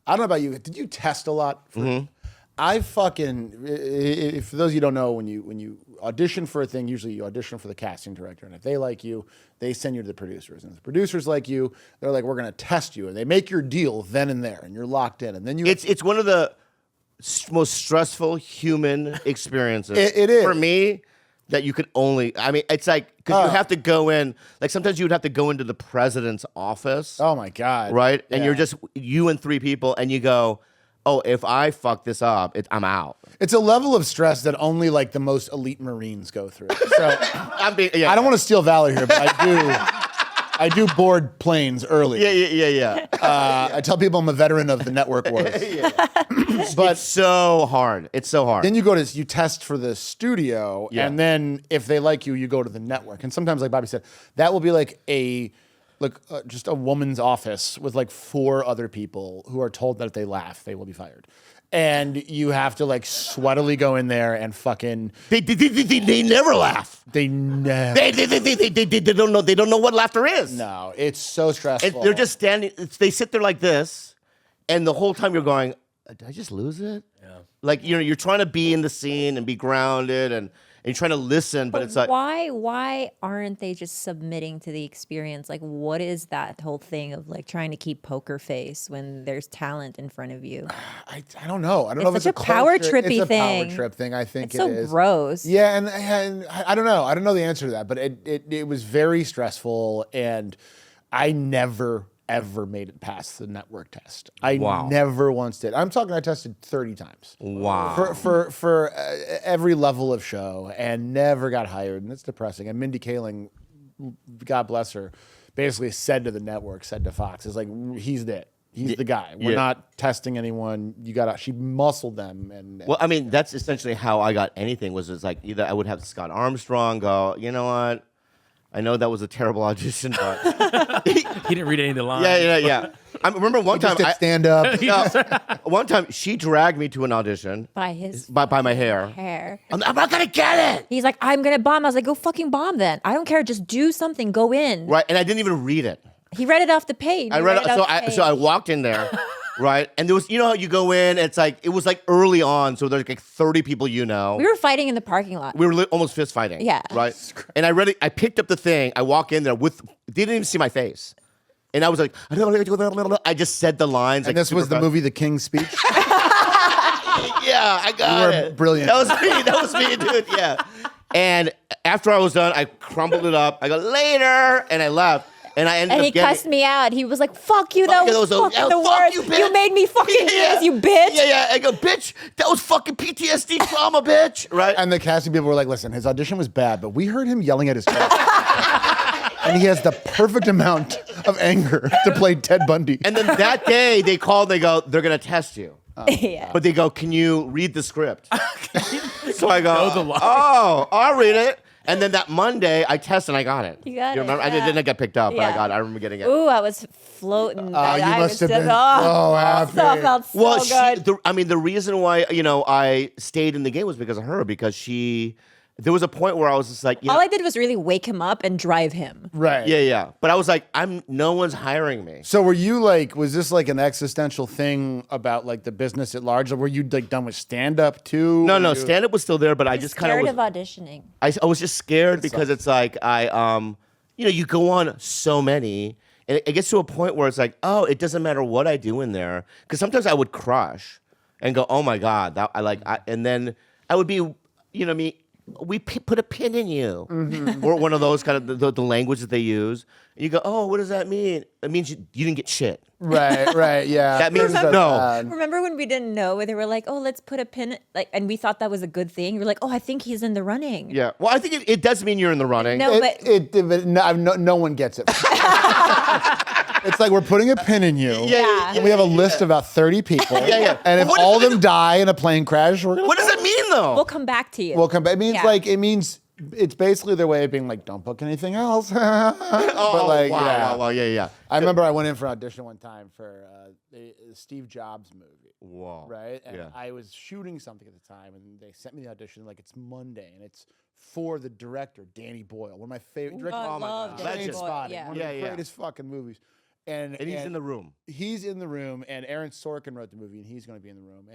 I don't know about you. Did you test a lot? I fucking, if for those of you who don't know, when you audition for a thing, usually you audition for the casting director, and if they like you, they send you to the producers, and if the producers like you, they're like, we're gonna test you, and they make your deal then and there, and you're locked in, and then you. It's one of the most stressful human experiences. It is for me. That you could only, I mean, it's like, because you have to go in, like sometimes you would have to go into the president's office. Oh my God. Right? Yeah. And you're just, you and 3 people, and you go, oh, if I fuck this up, I'm out. It's a level of stress that only like the most elite Marines go through. So I don't want to steal valor here, but I do board planes early. Yeah. I tell people I'm a veteran of the network wars. But it's so hard. It's so hard. Then you test for the studio, and then if they like you, you go to the network. And sometimes, like Bobby said, that will be like just a woman's office with like 4 other people who are told that if they laugh, they will be fired. And you have to like sweatily go in there and fucking. They never laugh. They never. They don't know what laughter is. No, it's so stressful. And they're just standing. They sit there like this, and the whole time you're going, did I just lose it? Yeah. Like you're trying to be in the scene and be grounded, and you're trying to listen, but it's like why aren't they just submitting to the experience? Like, what is that whole thing of like trying to keep poker face when there's talent in front of you? I don't know. I don't know if it's a power culture. trippy it's a thing. Power trip thing. I think it's so is gross. Yeah, and I don't know. I don't know the answer to that, but it was very stressful, and I never ever made it past the network test. I never once did. I'm talking. I tested 30 times. Wow. For every level of show, and never got hired, and it's depressing. And Mindy Kaling, God bless her, basically said to the network, said to Fox, "Is like he's it. He's the guy. We're not testing anyone. You got to." She muscled them, and well, I mean, that's essentially how I got anything. Was like either I would have Scott Armstrong go, you know what. I know that was a terrible audition, but he didn't read any of the lines. Yeah. I remember one time I stand up. One time she dragged me to an audition by my hair. I'm not gonna get it. He's like, I'm gonna bomb. I was like, go fucking bomb then. I don't care. Just do something. Go in. Right, and I didn't even read it. He read it off the page. So I walked in there. Right, and there was, you know how you go in, it's like, it was like early on, so there's like 30 people you know. We were fighting in the parking lot. We were almost fist fighting. Yeah. Right, and I picked up the thing, I walk in there they didn't even see my face. And I was like, I just said the lines. And like, this was the movie The King's Speech? Yeah, I got it. Brilliant. That was me, dude, yeah. And after I was done, I crumpled it up. I go, later, and I left. And I ended up getting... cussed me out. He was like, fuck you, that was fucking the worst. You made me fucking do this, you bitch. Yeah. I go, bitch, that was fucking PTSD trauma, bitch. Right? And the casting people were like, listen, his audition was bad, but we heard him yelling at his kids. And he has the perfect amount of anger to play Ted Bundy. And then that day, they called, they go, they're going to test you. Yeah. But they go, can you read the script? So I go, oh, I'll read it. And then that Monday, I tested and I got it. You got it. Remember? Yeah. I didn't get picked up, but I got it. I remember getting it. Ooh, I was floating. You must have been so happy. I felt so good. The reason why, I stayed in the game was because of her, because there was a point where I was just like, all I did was really wake him up and drive him. Right. Yeah. But I was like, no one's hiring me. So were you like, was this like an existential thing about like the business at large? Or were you like done with stand-up too? No, stand-up was still there, but I just kind of scared of auditioning. I was just scared because it's like, you go on so many, and it gets to a point where it's like, oh, it doesn't matter what I do in there. Because sometimes I would crush and go, oh my God, and then I would be, we put a pin in you, or one of those kind of the language that they use. And you go, oh, what does that mean? It means you didn't get shit. Right, yeah. That means no. Remember when we didn't know? They were like, oh, let's put a pin, and we thought that was a good thing. You were like, oh, I think he's in the running. Yeah. Well, I think it does mean you're in the running. No, but no one gets it. It's like we're putting a pin in you. Yeah. And we have a list of about 30 people. Yeah. And if all of them die in a plane crash, we're gonna. What does it mean though? We'll come back to you. We'll come back. It means it's basically their way of being like, don't book anything else. Wow. Yeah. I remember I went in for an audition one time for the Steve Jobs movie. Whoa. Right? And I was shooting something at the time, and they sent me the audition like it's Monday, and it's for the director, Danny Boyle, one of my favorite directors. I love Danny Spotting, Boyle. one of the greatest fucking movies. And he's in the room. He's in the room, and Aaron Sorkin wrote the movie, and he's going to be in the room. And